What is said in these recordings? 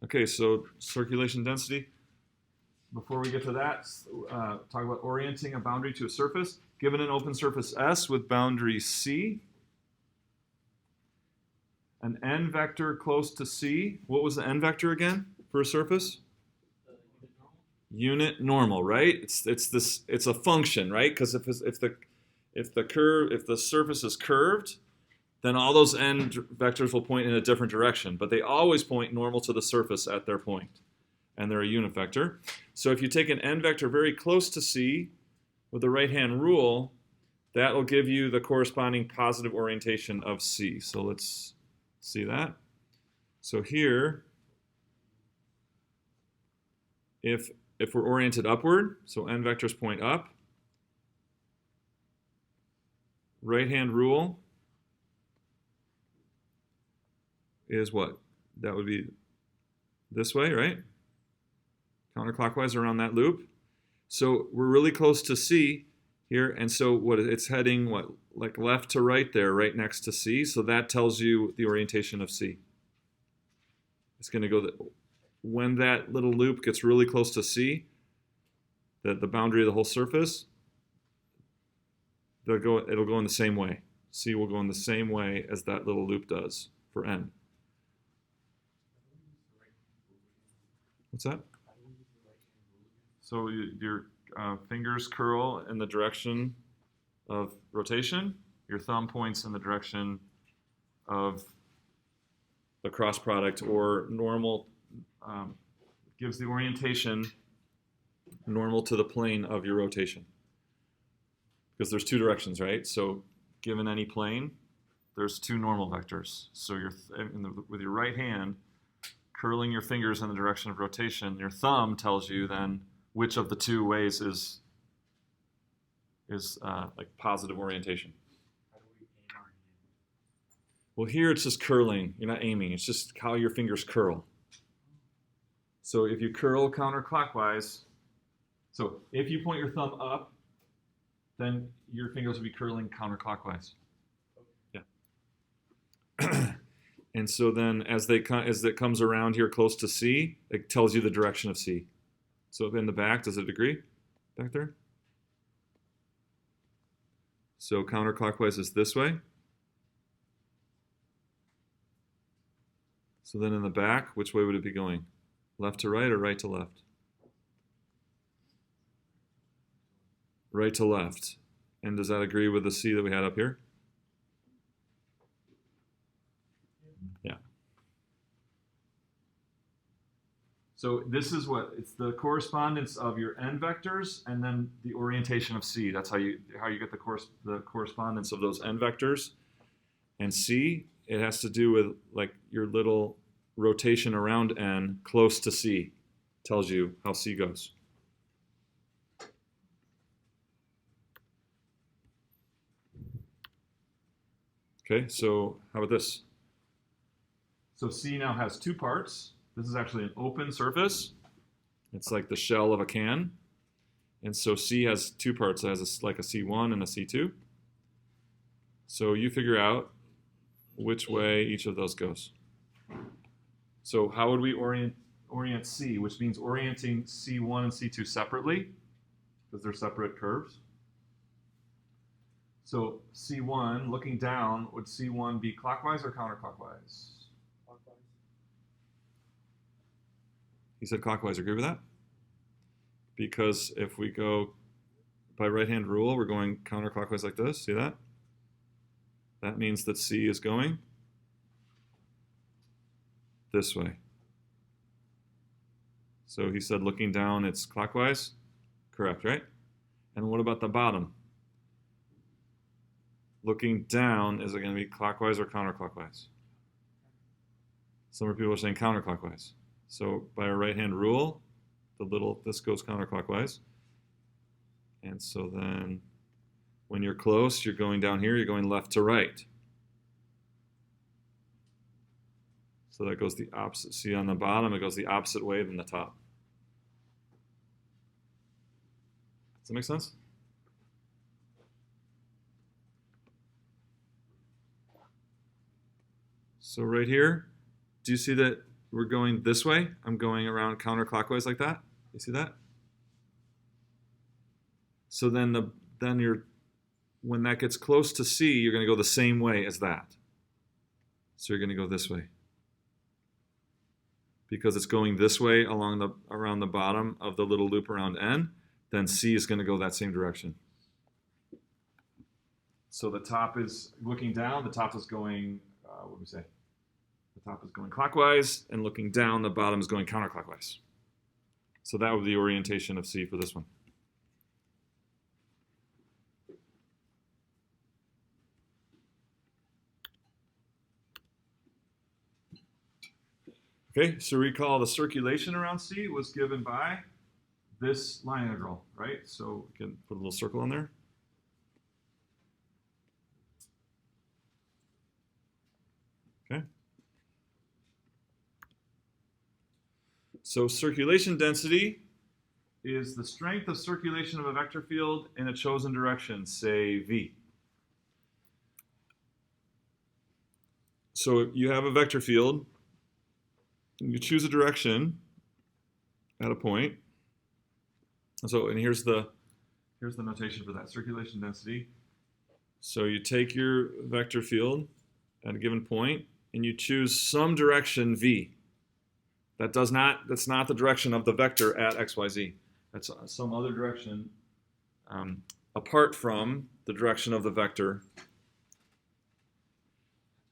Okay, so circulation density. Before we get to that, talk about orienting a boundary to a surface. Given an open surface S with boundary C, an n vector close to C. What was the n vector again for a surface? Unit normal, right? It's a function, right? Because if the surface is curved, then all those n vectors will point in a different direction, but they always point normal to the surface at their point, and they're a unit vector. So if you take an n vector very close to C with the right-hand rule, that will give you the corresponding positive orientation of C. So let's see that. So here, if we're oriented upward, so n vectors point up, right-hand rule is what? That would be this way, right? Counterclockwise around that loop. So we're really close to C here, and so what it's heading, what, like left to right there, right next to C. So that tells you the orientation of C. It's going to go when that little loop gets really close to C, the boundary of the whole surface, it'll go in the same way. C will go in the same way as that little loop does for n. What's that? So your fingers curl in the direction of rotation. Your thumb points in the direction of the cross product, or normal, gives the orientation normal to the plane of your rotation. Because there's two directions, right? So given any plane, there's two normal vectors. So with your right hand, curling your fingers in the direction of rotation, your thumb tells you then which of the two ways is like positive orientation. How do we aim our hand? Well, here it's just curling. You're not aiming. It's just how your fingers curl. So if you curl counterclockwise, so if you point your thumb up, then your fingers will be curling counterclockwise. Yeah. And so then as it comes around here close to C, it tells you the direction of C. So in the back, does it agree? Back there? So counterclockwise is this way. So then in the back, which way would it be going? Left to right or right to left? Right to left. And does that agree with the C that we had up here? Yeah. So this is what, it's the correspondence of your n vectors and then the orientation of C. That's how you get the correspondence of those n vectors. And C, it has to do with like your little rotation around n close to C. Tells you how C goes. Okay, so how about this? So C now has two parts. This is actually an open surface. It's like the shell of a can. And so C has two parts. It has like a C1 and a C2. So you figure out which way each of those goes. So how would we orient C, which means orienting C1 and C2 separately, because they're separate curves. So C1, looking down, would C1 be clockwise or counterclockwise? Clockwise. He said clockwise. Agree with that? Because if we go by right-hand rule, we're going counterclockwise like this. See that? That means that C is going this way. So he said looking down, it's clockwise. Correct, right? And what about the bottom? Looking down, is it going to be clockwise or counterclockwise? Some people are saying counterclockwise. So by a right-hand rule, this goes counterclockwise. And so then when you're close, you're going down here, you're going left to right. So that goes the opposite. See on the bottom, it goes the opposite way than the top. Does that make sense? So right here, do you see that we're going this way. I'm going around counterclockwise like that. You see that? So then when that gets close to C, you're going to go the same way as that. So you're going to go this way. Because it's going this way around the bottom of the little loop around N, then C is going to go that same direction. So the top is looking down, the top is going, what do we say? The top is going clockwise, and looking down, the bottom is going counterclockwise. So that would be the orientation of C for this one. Okay, so recall the circulation around C was given by this line integral, right? So we can put a little circle on there. Okay. So circulation density is the strength of circulation of a vector field in a chosen direction, say V. So you have a vector field, you choose a direction at a point. And here's the notation for that, circulation density. So you take your vector field at a given point and you choose some direction V. That's not the direction of the vector at XYZ. That's some other direction apart from the direction of the vector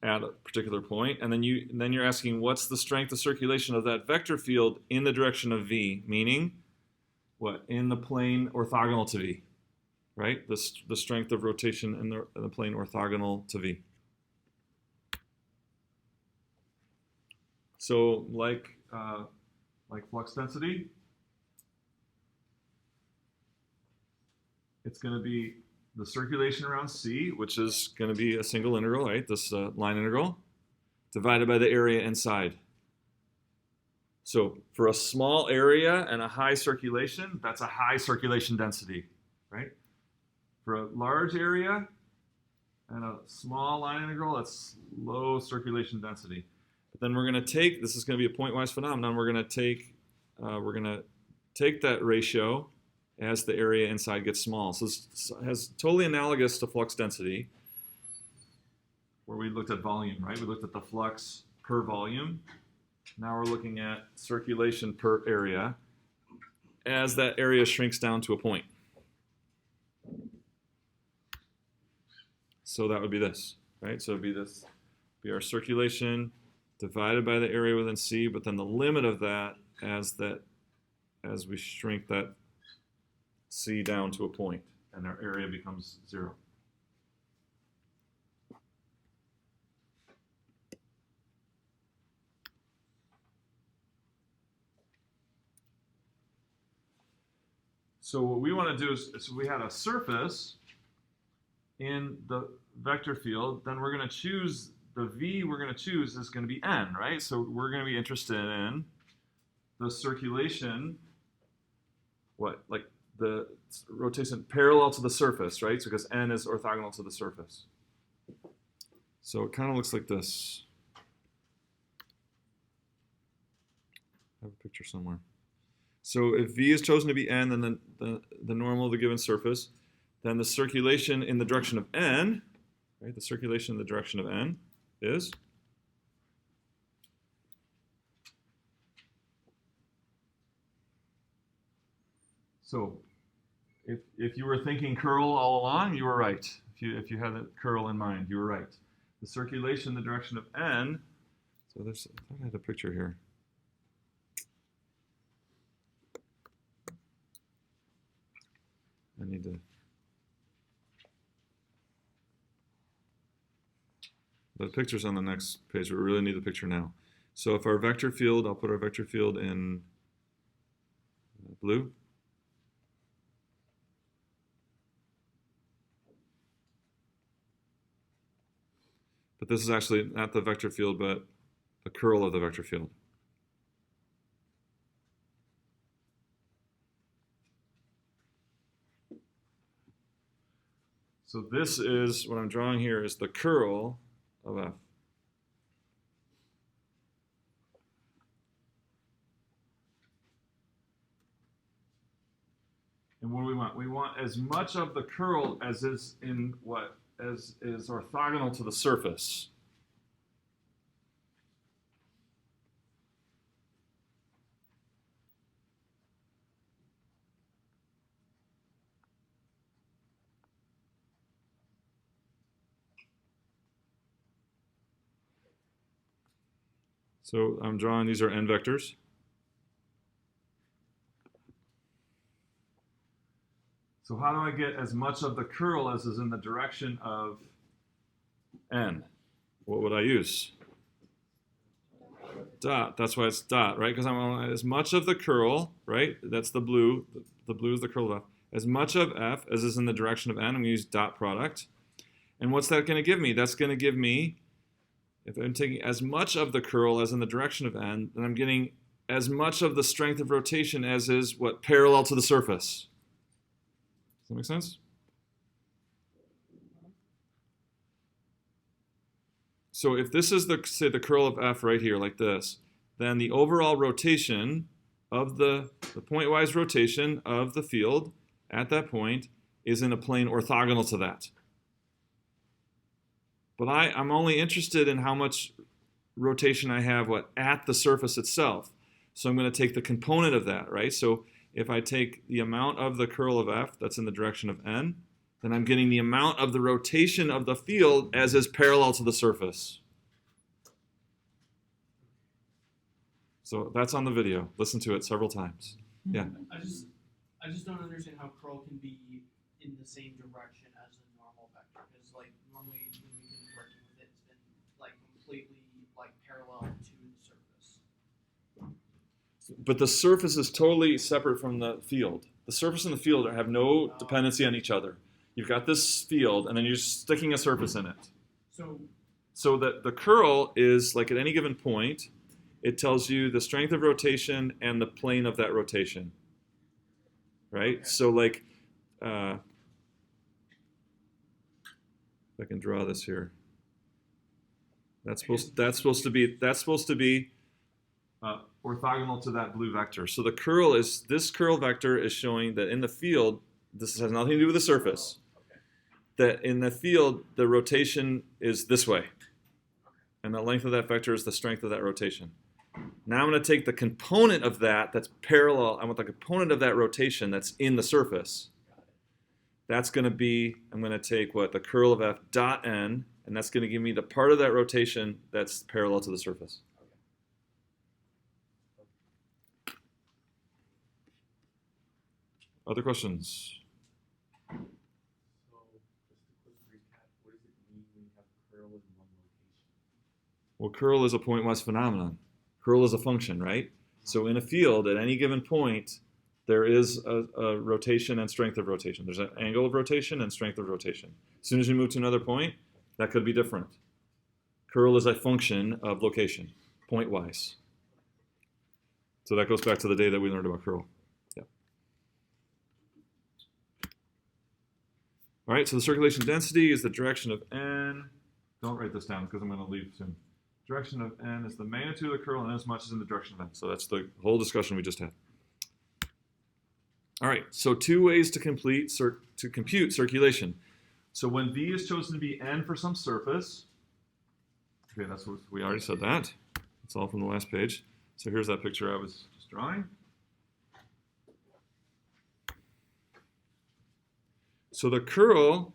at a particular point, and then you're asking what's the strength of circulation of that vector field in the direction of V, meaning what? In the plane orthogonal to V, right? The strength of rotation in the plane orthogonal to V. So like flux density, it's going to be the circulation around C, which is going to be a single integral, right? This line integral, divided by the area inside. So for a small area and a high circulation, that's a high circulation density, right? For a large area and a small line integral, that's low circulation density. But then we're going to take, this is going to be a pointwise phenomenon, we're going to take that ratio as the area inside gets small. So this has totally analogous to flux density, where we looked at volume, right? We looked at the flux per volume. Now we're looking at circulation per area as that area shrinks down to a point. So that would be this, right? So it would be our circulation divided by the area within C, but then the limit of that as we shrink that C down to a point, and our area becomes 0. So what we want to do is, so we had a surface in the vector field, then we're going to choose, the V we're going to choose is going to be N, right? So we're going to be interested in the circulation, like the rotation parallel to the surface, right? So because N is orthogonal to the surface. So it kind of looks like this. I have a picture somewhere. So if V is chosen to be N, then the normal of the given surface, then the circulation in the direction of N, right? The circulation in the direction of N is so if you were thinking curl all along, you were right. If you had a curl in mind, you were right. The circulation in the direction of N, so I thought I had a picture here. I need to. The picture's on the next page, but we really need the picture now. So if our vector field, I'll put our vector field in blue. But this is actually not the vector field, but the curl of the vector field. So this is, what I'm drawing here is the curl of F. And what do we want? We want as much of the curl as is in what? As is orthogonal to the surface. So I'm drawing, these are n vectors. So how do I get as much of the curl as is in the direction of n? What would I use? Dot. That's why it's dot, right? Because I want as much of the curl, right? That's the blue. The blue is the curl of f. As much of f as is in the direction of n. I'm going to use dot product. And what's that going to give me? That's going to give me, if I'm taking as much of the curl as in the direction of n, then I'm getting as much of the strength of rotation as is what? Parallel to the surface. Does that make sense? So if this is the, say, the curl of f right here, like this, then the overall rotation of the pointwise rotation of the field at that point is in a plane orthogonal to that. But I'm only interested in how much rotation I have at the surface itself. So I'm going to take the component of that, right? So if I take the amount of the curl of f that's in the direction of n, then I'm getting the amount of the rotation of the field as is parallel to the surface. So that's on the video. Listen to it several times. Yeah. I just don't understand how curl can be in the same direction as the normal vector. Because like normally when we've been working with it, it's been like completely like parallel to the surface. But the surface is totally separate from the field. The surface and the field have no dependency on each other. You've got this field, and then you're sticking a surface in it. So that the curl is, like at any given point, it tells you the strength of rotation and the plane of that rotation. Right? Okay. So like, if I can draw this here. That's supposed to be orthogonal to that blue vector. So the curl is, this curl vector is showing that in the field, this has nothing to do with the surface, that in the field, the rotation is this way. And the length of that vector is the strength of that rotation. Now I'm going to take the component of that that's parallel. I want the component of that rotation that's in the surface. That's going to be, I'm going to take what? The curl of f dot n, and that's going to give me the part of that rotation that's parallel to the surface. Other questions? So, just a quick recap, what does it mean when you have curl in one location? Well, curl is a pointwise phenomenon. Curl is a function, right? So in a field, at any given point, there is a rotation and strength of rotation. There's an angle of rotation and strength of rotation. As soon as you move to another point, that could be different. Curl is a function of location, pointwise. So that goes back to the day that we learned about curl. Yeah. All right, so the circulation density is the direction of n. Don't write this down because I'm going to leave soon. Direction of n is the magnitude of the curl and as much as in the direction of n. So that's the whole discussion we just had. All right, so two ways to compute circulation. So when v is chosen to be n for some surface, okay, that's what we already said that. It's all from the last page. So here's that picture I was just drawing. So the curl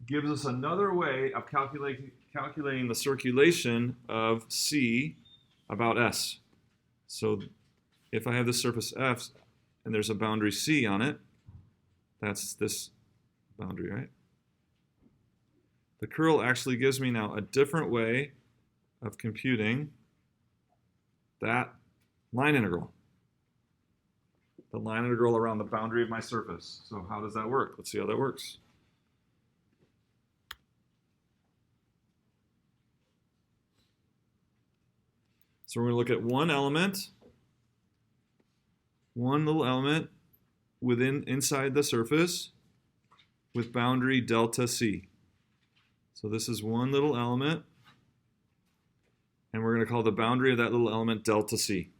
gives us another way of calculating the circulation of C about S. So if I have this surface F and there's a boundary C on it, that's this boundary, right? The curl actually gives me now a different way of computing that line integral. The line integral around the boundary of my surface. So how does that work? Let's see how that works. So we're going to look at one little element inside the surface with boundary delta C. So this is one little element, and we're going to call the boundary of that little element delta C.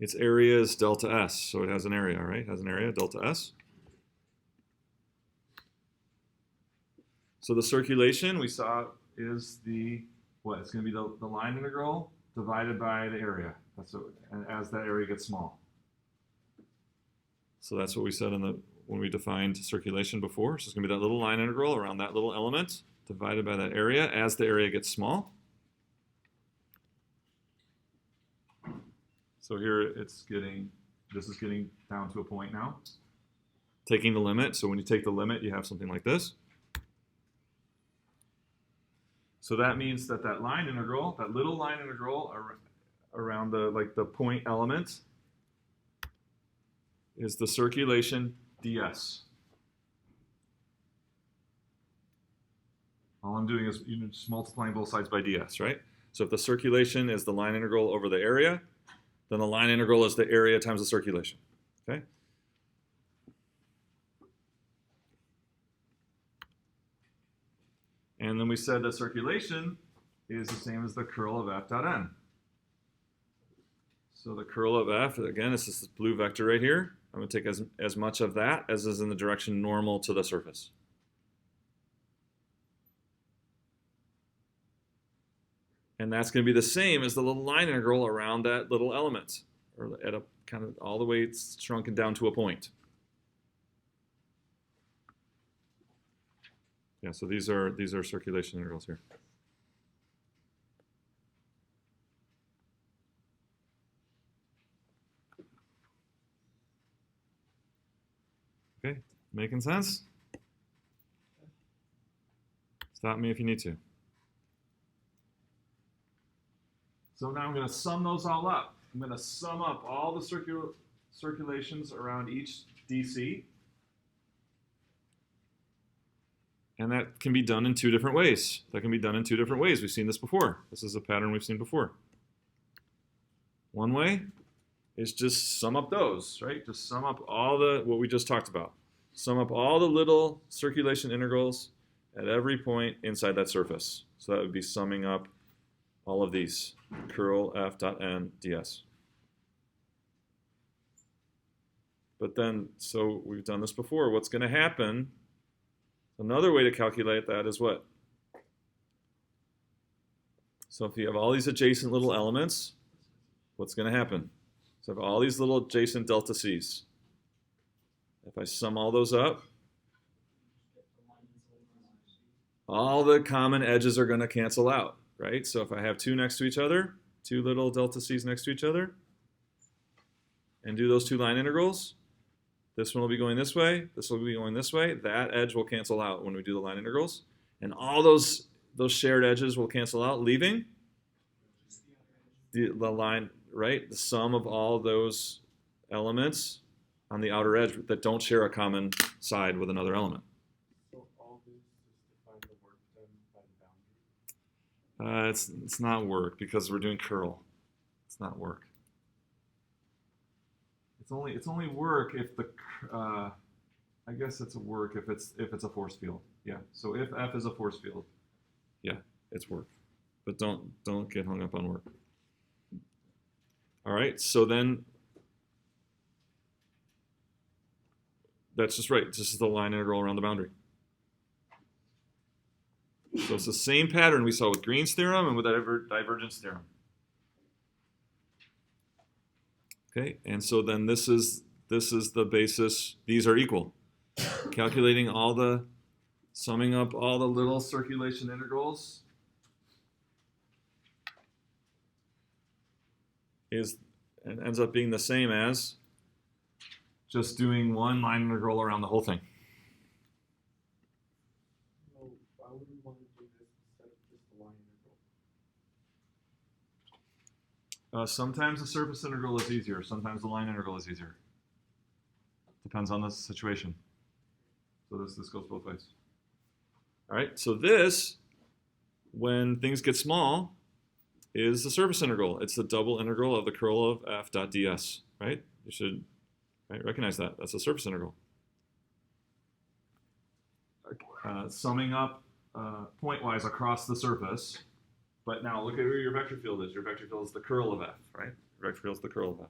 its area is delta S. So it has an area, right? It has an area, delta S. So the circulation we saw is the, what? It's going to be the line integral divided by the area. That's what, and as that area gets small. So that's what we said when we defined circulation before. So it's going to be that little line integral around that little element divided by that area as the area gets small. So here this is getting down to a point now. Taking the limit, so when you take the limit, you have something like this. So that means that line integral, that little line integral around the point element, is the circulation ds. All I'm doing is just multiplying both sides by ds, right? So if the circulation is the line integral over the area, then the line integral is the area times the circulation, okay? And then we said that circulation is the same as the curl of f dot n. So the curl of f, again, is this blue vector right here. I'm going to take as much of that as is in the direction normal to the surface. And that's going to be the same as the little line integral around that little element, or at a kind of all the way it's shrunken down to a point. Yeah, so these are circulation integrals here. Okay, making sense? Stop me if you need to. So now I'm going to sum those all up. I'm going to sum up all the circulations around each DC. And that can be done in two different ways. We've seen this before. This is a pattern we've seen before. One way is just sum up those, right? Just sum up all what we just talked about. Sum up all the little circulation integrals at every point inside that surface. So that would be summing up all of these, curl f dot n ds. But then, so we've done this before. What's going to happen? Another way to calculate that is what? So if you have all these adjacent little elements, what's going to happen? So I have all these little adjacent delta C's. If I sum all those up, all the common edges are going to cancel out, right? So if I have two next to each other, two little delta C's next to each other, and do those two line integrals, this one will be going this way, this will be going this way. That edge will cancel out when we do the line integrals. And all those shared edges will cancel out, leaving the line, right? The sum of all those elements on the outer edge that don't share a common side with another element. So all this is to find the work done by the boundary? It's not work because we're doing curl. It's not work. It's only work if the I guess it's a work if it's a force field. Yeah. So if F is a force field, yeah, it's work. But don't get hung up on work. All right. So then that's just right. This is the line integral around the boundary. So it's the same pattern we saw with Green's theorem and with that divergence theorem. Okay, and so then this is the basis. These are equal. Calculating summing up all the little circulation integrals ends up being the same as just doing one line integral around the whole thing. So why would we want to do this instead of just the line integral? Sometimes the surface integral is easier. Sometimes the line integral is easier. Depends on the situation. So this goes both ways. All right, so this, when things get small, is the surface integral. It's the double integral of the curl of f dot ds, right? You should recognize that. That's the surface integral. Summing up point-wise across the surface. But now look at where your vector field is. Your vector field is the curl of f, right? Your vector field is the curl of f.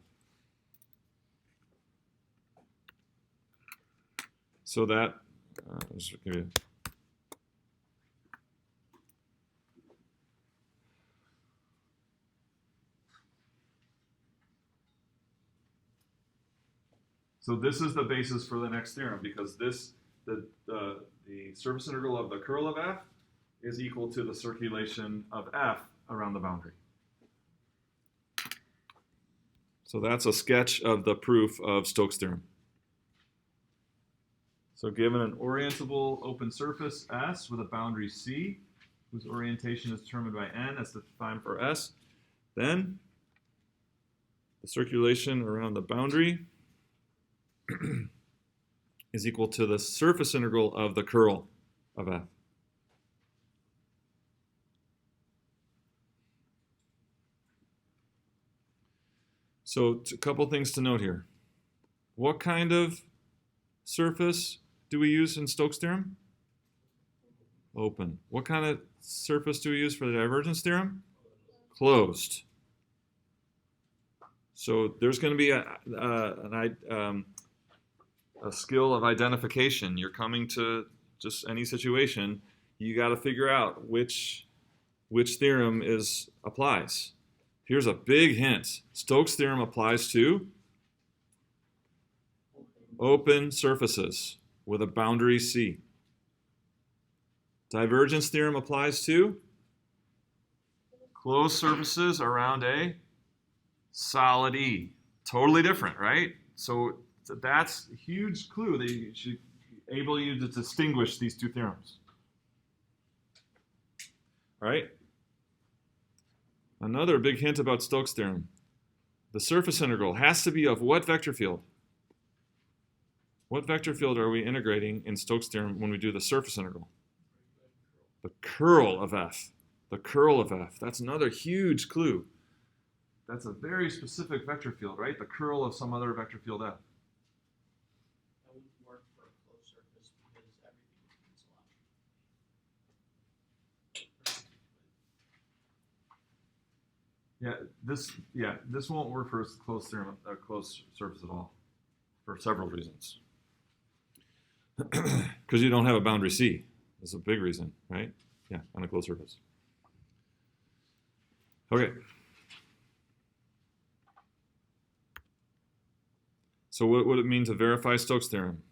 So that, just give you. So this is the basis for the next theorem, because the surface integral of the curl of f is equal to the circulation of f around the boundary. So that's a sketch of the proof of Stokes' theorem. So given an orientable open surface S with a boundary C, whose orientation is determined by n as defined for S, then the circulation around the boundary is equal to the surface integral of the curl of f. So a couple things to note here. What kind of surface do we use in Stokes' theorem? Open. What kind of surface do we use for the divergence theorem? Closed. So there's going to be a skill of identification. You're coming to just any situation, you got to figure out which theorem applies. Here's a big hint. Stokes' theorem applies to open surfaces with a boundary C. Divergence theorem applies to closed surfaces around a solid E. Totally different, right? So that's a huge clue that you should enable you to distinguish these two theorems. All right? Another big hint about Stokes' theorem. The surface integral has to be of what vector field? What vector field are we integrating in Stokes' theorem when we do the surface integral? The curl of f. The curl of f. That's another huge clue. That's a very specific vector field, right? The curl of some other vector field f. That wouldn't work for a closed surface because everything is cancel out. This won't work for a closed theorem, a closed surface at all, for several reasons. Because you don't have a boundary C. That's a big reason, right? Yeah, on a closed surface. Okay. So what would it mean to verify Stokes' theorem?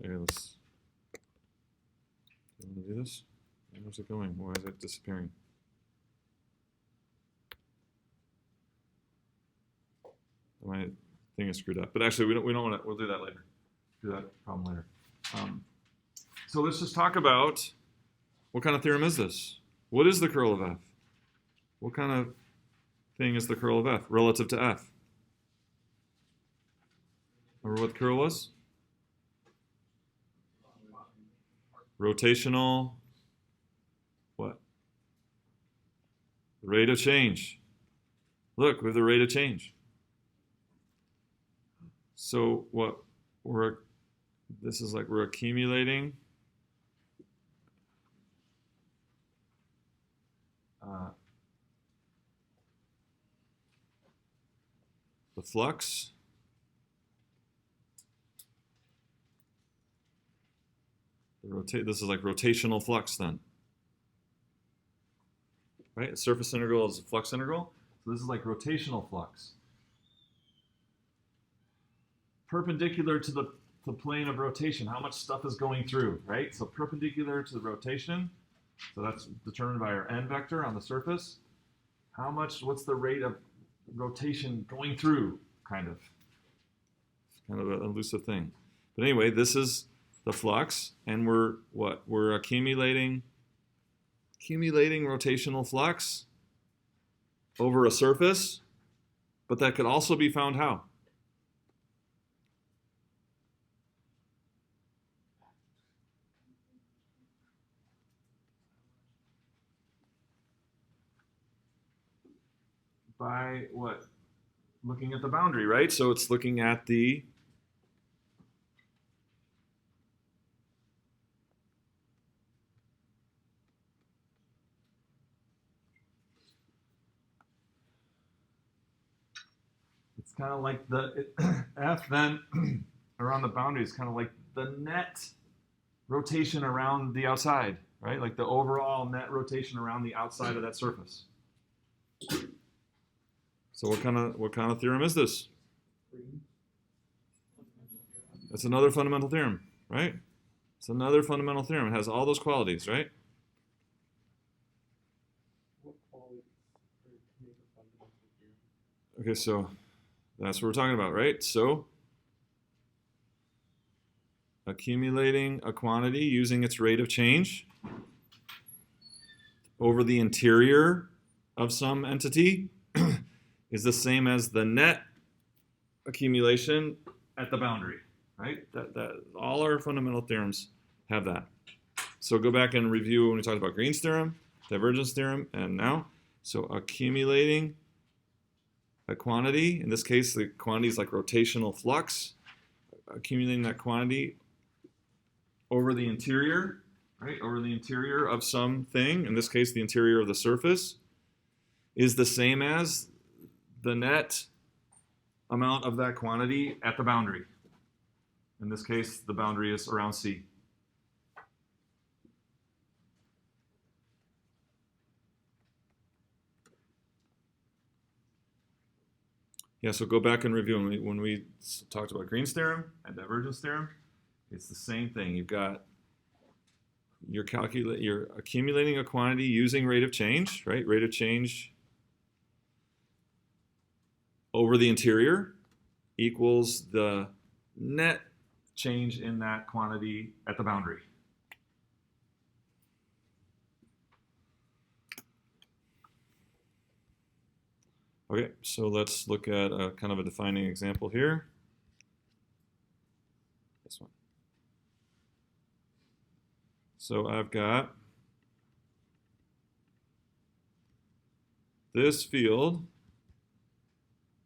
Here, let's do this. Where's it going? Why is it disappearing? My thing is screwed up. But actually, we don't want to. We'll do that later. Do that problem later. So let's just talk about what kind of theorem is this? What is the curl of f? What kind of thing is the curl of f relative to f? Remember what the curl was? Rotational. What? Rate of change. Look, we have the rate of change. So what this is like we're accumulating the flux this is like rotational flux then. Right? A surface integral is a flux integral. So this is like rotational flux. Perpendicular to the plane of rotation, how much stuff is going through, right? So perpendicular to the rotation, so that's determined by our n vector on the surface. What's the rate of rotation going through, kind of? It's kind of an elusive thing. But anyway, this is the flux, and we're accumulating rotational flux over a surface, but that could also be found how? By what? Looking at the boundary, right? So it's looking at the it's kind of like the f then around the boundary is kind of like the net rotation around the outside, right? Like the overall net rotation around the outside of that surface. So what kind of theorem is this? That's another fundamental theorem, right? It's another fundamental theorem. It has all those qualities, right? What qualities make a fundamental theorem? Okay, so that's what we're talking about, right? So accumulating a quantity using its rate of change over the interior of some entity is the same as the net accumulation at the boundary, right? That all our fundamental theorems have that. So go back and review when we talked about Green's theorem, divergence theorem, and now. So accumulating a quantity, in this case the quantity is like rotational flux, accumulating that quantity over the interior, right? Over the interior of something, in this case the interior of the surface, is the same as the net amount of that quantity at the boundary. In this case, the boundary is around C. Yeah, so go back and review. When we talked about Green's theorem and divergence theorem, it's the same thing. You've got you're accumulating a quantity using rate of change, right? Rate of change over the interior equals the net change in that quantity at the boundary. Okay, so let's look at a kind of a defining example here. This one. So I've got this field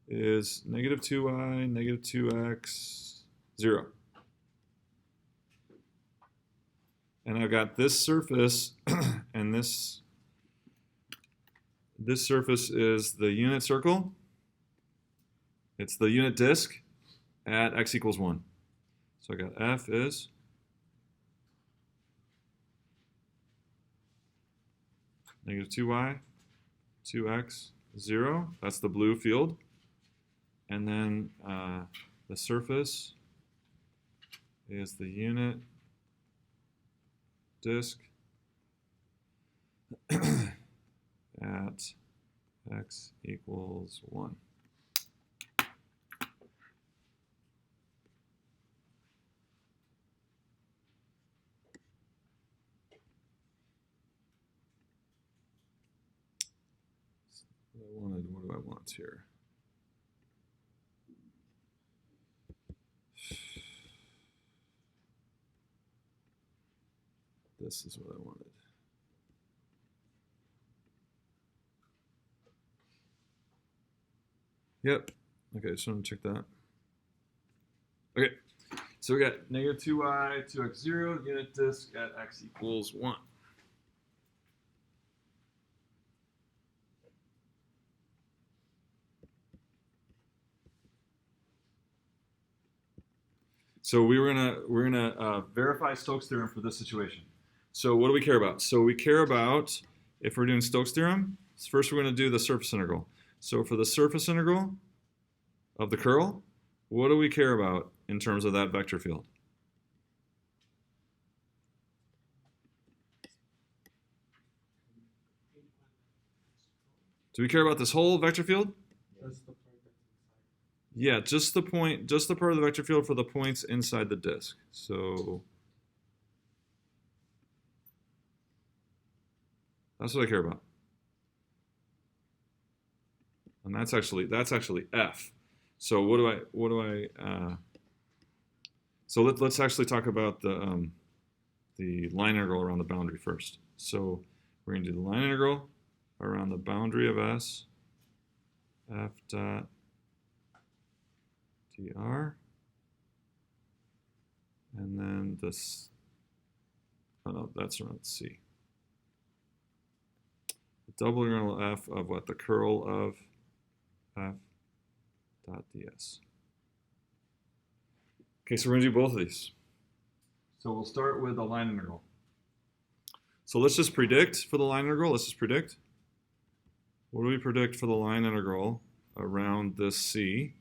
is negative 2y, negative 2x, 0. And I've got this surface, and this surface is the unit circle. It's the unit disk at x equals 1. So I got F is negative 2y, 2x, 0. That's the blue field. And then the surface is the unit disk at x equals 1. What do I want here? This is what I wanted. Yep. Okay, so I'm gonna check that. Okay, so we got negative 2y, 2x0, unit disk at x equals 1. So we're gonna verify Stokes theorem for this situation. So what do we care about? So we care about, if we're doing Stokes theorem, first we're gonna do the surface integral. So for the surface integral of the curl, what do we care about in terms of that vector field? Do we care about this whole vector field? Just the part that's inside. Yeah, just the part of the vector field for the points inside the disk. So that's what I care about. And that's actually F. So so let's actually talk about the line integral around the boundary first. So we're going to do the line integral around the boundary of S, F dot dr, and then this, oh no, that's around C. The double integral F of what? The curl of F dot ds. Okay, so we're going to do both of these. So we'll start with the line integral. So let's just predict for the line integral. Let's just predict. What do we predict for the line integral around this C?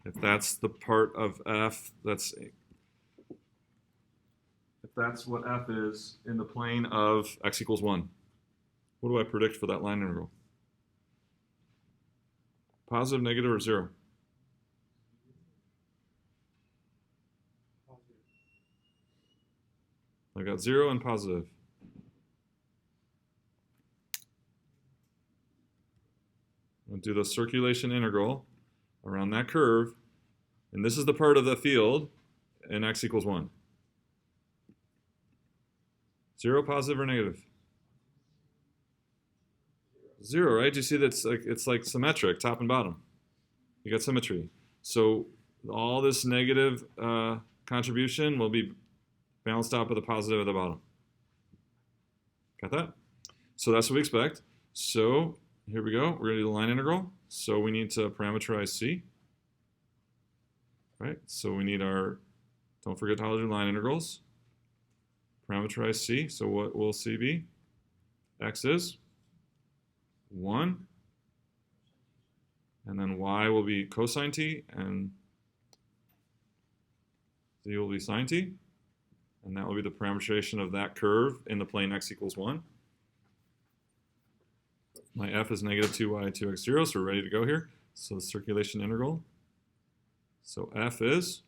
If that's the part of f that's, if that's what f is in the plane of x equals 1, what do I predict for that line integral? Positive, negative, or 0? I got 0 and positive. We'll do the circulation integral around that curve, and this is the part of the field in x equals 1. 0, positive, or negative? 0, right? You see that's like it's like symmetric, top and bottom. You got symmetry. So all this negative contribution will be balanced out by the positive at the bottom. Got that? So that's what we expect. So here we go. We're going to do the line integral. So we need to parameterize C. Right? So we need our, don't forget how to do line integrals. Parameterize C. So what will C be? X is 1. And then Y will be cosine T. And Z will be sine T. And that will be the parameterization of that curve in the plane x equals 1. My f is negative 2y 2x 0, so we're ready to go here. So the circulation integral. So f is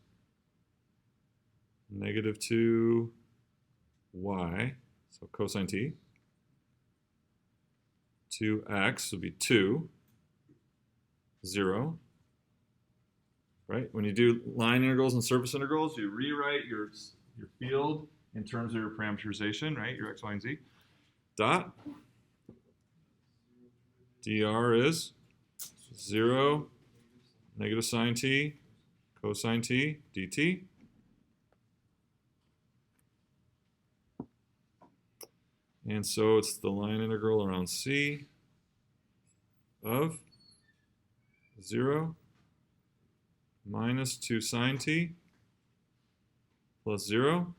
negative 2y, so cosine t. 2x would be 2, 0. Right? When you do line integrals and surface integrals, you rewrite your field in terms of your parameterization, right? Your x, y, and z. Dot. dr is 0, negative sine t, cosine t, dt. And so it's the line integral around C of 0 minus 2 sine t plus 0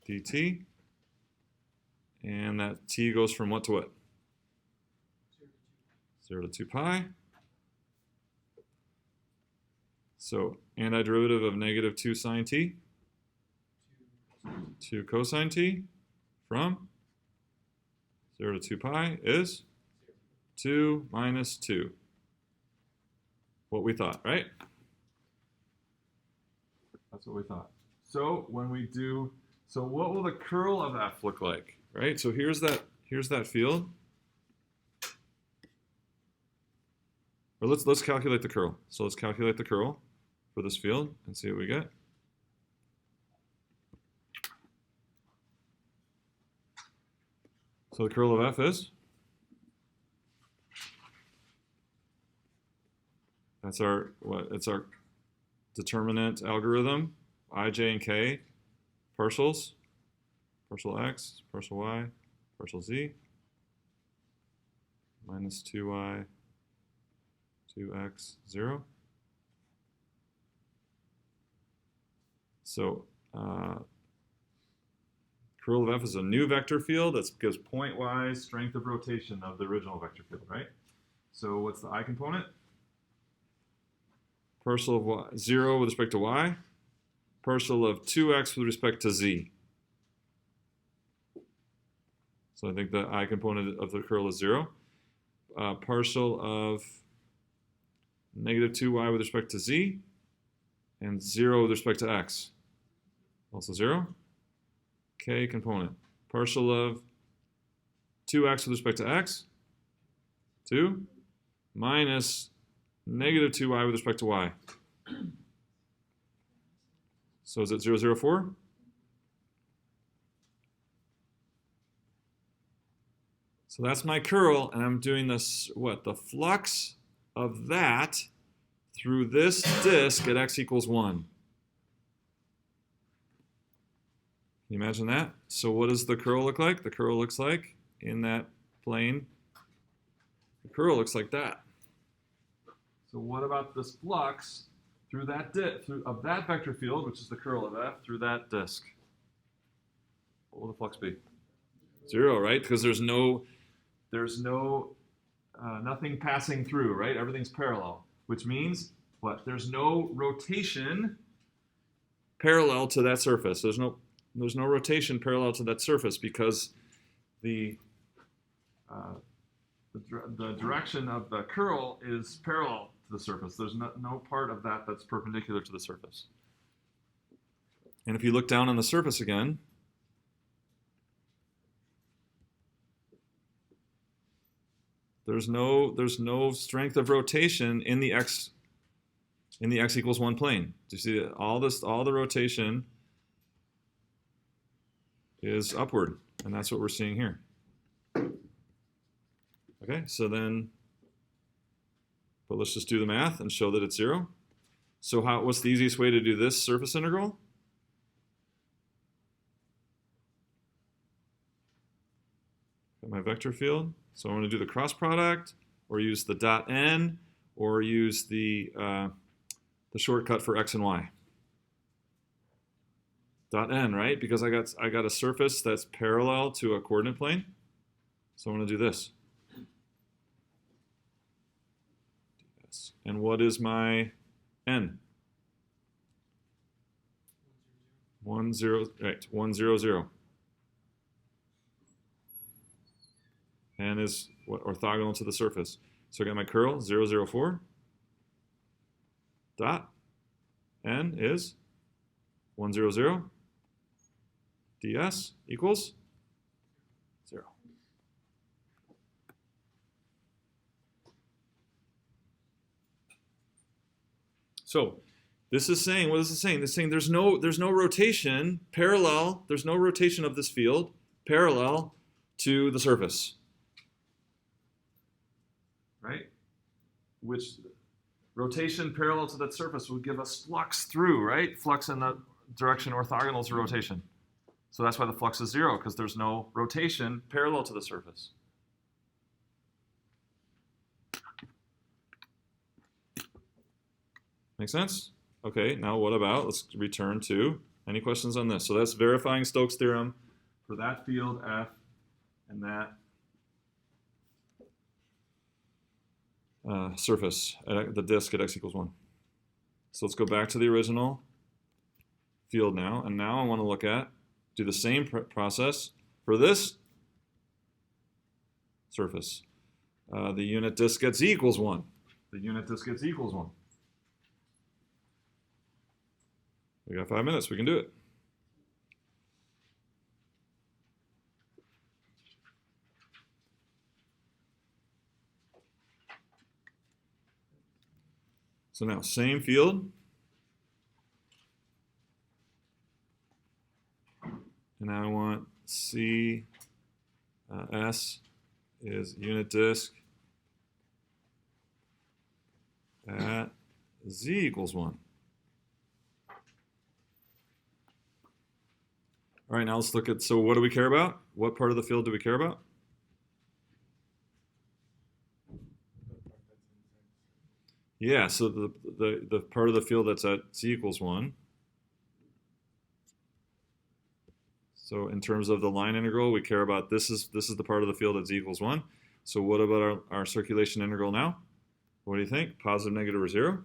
dt, and that t goes from what to what? 0 to 2 pi. So antiderivative of negative 2 sine t, 2 cosine t, from 0 to 2 pi is 2 minus 2. What we thought, right? That's what we thought. So when we do, so what will the curl of f look like, right? So here's that field. Or let's calculate the curl. So let's calculate the curl for this field and see what we get. So the curl of f is, that's our, what? It's our determinant algorithm, I, j, and k, partials, partial x, partial y, partial z, minus 2y, 2x, 0. So curl of f is a new vector field that gives pointwise strength of rotation of the original vector field, right? So what's the I component? Partial of y, 0 with respect to y, partial of 2x with respect to z. So I think the I component of the curl is 0. Partial of negative 2y with respect to z, and 0 with respect to x. Also 0. K component. Partial of 2x with respect to x, 2, minus negative 2y with respect to y. So is it 0, 0, 4? So that's my curl, and I'm doing this, what, the flux of that through this disk at x equals 1. Can you imagine that? So what does the curl look like? The curl looks like, in that plane, the curl looks like that. So what about this flux through that of that vector field, which is the curl of f, through that disk? What will the flux be? 0, right? Because there's nothing passing through, right? Everything's parallel, which means what? There's no rotation parallel to that surface. There's no rotation parallel to that surface because the direction of the curl is parallel to the surface. There's no part of that that's perpendicular to the surface. And if you look down on the surface again, there's no strength of rotation in the x equals 1 plane. Do you see that? All the rotation is upward, and that's what we're seeing here. Okay, so then, but let's just do the math and show that it's 0. So what's the easiest way to do this surface integral? Got my vector field. So I'm going to do the cross product, or use the dot n, or use the shortcut for x and y. Dot n, right? Because I got a surface that's parallel to a coordinate plane. So I'm going to do this. And what is my n? 1, 0, right, 1, 0, 0. And is orthogonal to the surface. So I got my curl, 0, 0, 4. Dot. N is 1, 0, 0. ds equals 0. So this is saying, what is it saying? It's saying there's no rotation parallel, there's no rotation of this field parallel to the surface. Right? Which rotation parallel to that surface would give us flux through, right? Flux in the direction orthogonal to rotation. So that's why the flux is 0, because there's no rotation parallel to the surface. Make sense? Okay, now what about, let's return to, any questions on this? So that's verifying Stokes' theorem for that field F and that surface at the disk at x equals 1. So let's go back to the original field now, and now I want to do the same process for this surface. The unit disk at z equals 1. The unit disk at z equals 1. We got 5 minutes, we can do it. So now, same field. And now I want C S is unit disk at z equals 1. All right, now let's look at, so what do we care about? What part of the field do we care about? Yeah, so the part of the field that's at z equals 1. So in terms of the line integral, we care about this is the part of the field at z equals 1. So what about our circulation integral now? What do you think? Positive, negative, or 0?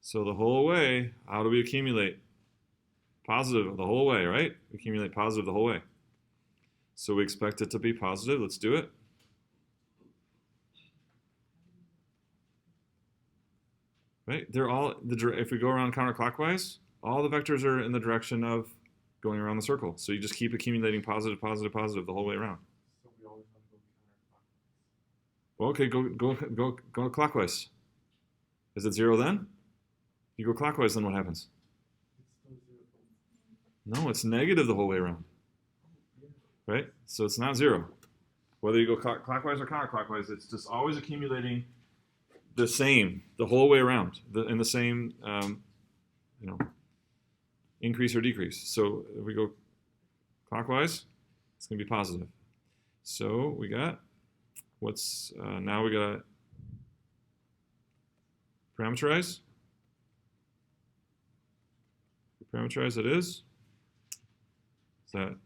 So the whole way, how do we accumulate? Positive the whole way, right? We accumulate positive the whole way. So we expect it to be positive. Let's do it. Right? They're all, if we go around counterclockwise, all the vectors are in the direction of going around the circle. So you just keep accumulating positive, positive, positive the whole way around. So we always want to go counterclockwise. Well, okay, go clockwise. Is it 0 then? You go clockwise, then what happens? It's still 0. No, it's negative the whole way around. Right? So it's not 0. Whether you go clockwise or counterclockwise, it's just always accumulating the same the whole way around, in the same, increase or decrease. So if we go clockwise, it's going to be positive. So we got now we got to parameterize. Parameterize it is that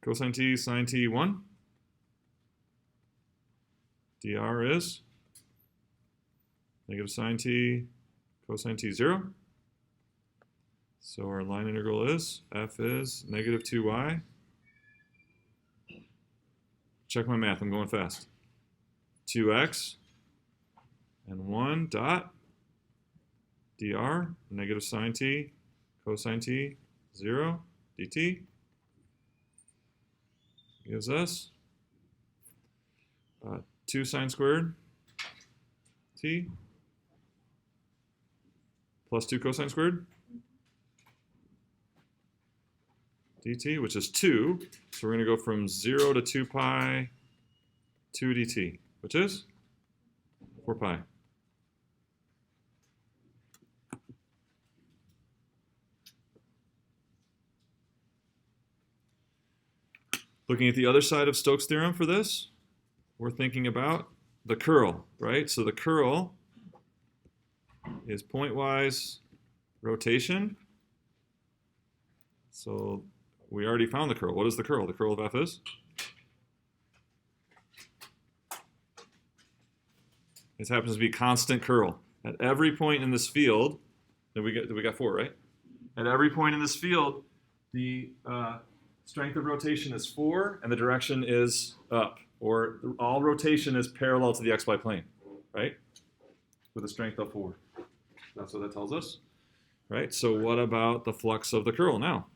cosine t sine t 1. dr is negative sine t cosine t 0. So our line integral is f is negative 2y. Check my math, I'm going fast. 2x and 1 dot dr negative sine t cosine t 0 dt gives us 2 sine squared t plus 2 cosine squared dt, which is 2. So we're going to go from 0 to 2 pi 2 dt, which is 4 pi. Looking at the other side of Stokes' theorem for this, we're thinking about the curl, right? So the curl is pointwise rotation. So we already found the curl. What is the curl? The curl of f is? This happens to be constant curl. At every point in this field, we got 4, right? At every point in this field, the strength of rotation is 4, and the direction is up. Or all rotation is parallel to the xy plane, right? With a strength of 4. That's what that tells us, right? So what about the flux of the curl now?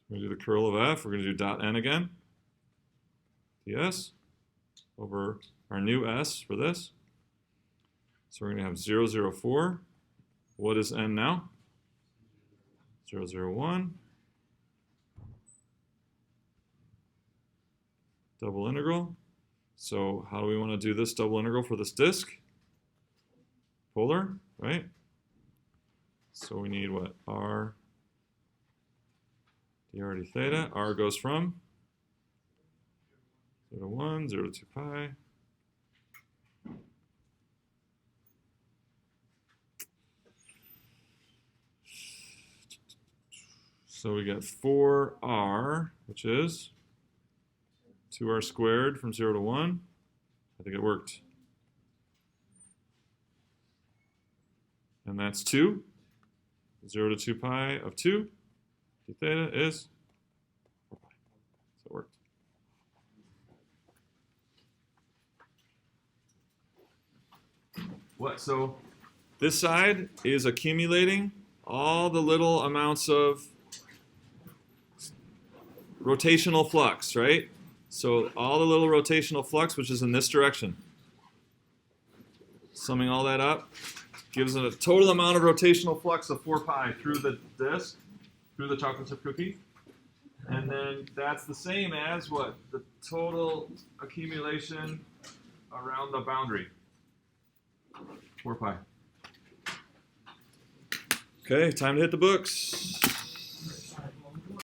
We're going to do the curl of f. We're going to do dot n again. ds over our new s for this. So we're going to have 0, 0, 4. What is n now? 0, 0, 1. Double integral. So how do we want to do this double integral for this disk? Polar, right? So we need what? R dr d theta. R goes from 0 to 1, 0 to 2 pi. So we get 4r, which is 2r squared from 0 to 1. I think it worked. And that's 2. 0 to 2 pi of 2 d theta is 4 pi. So it worked. What? So this side is accumulating all the little amounts of rotational flux, right? So all the little rotational flux, which is in this direction. Summing all that up gives it a total amount of rotational flux of 4 pi through the disk, through the chocolate chip cookie. And then that's the same as what? The total accumulation around the boundary. 4 pi. Okay, time to hit the books.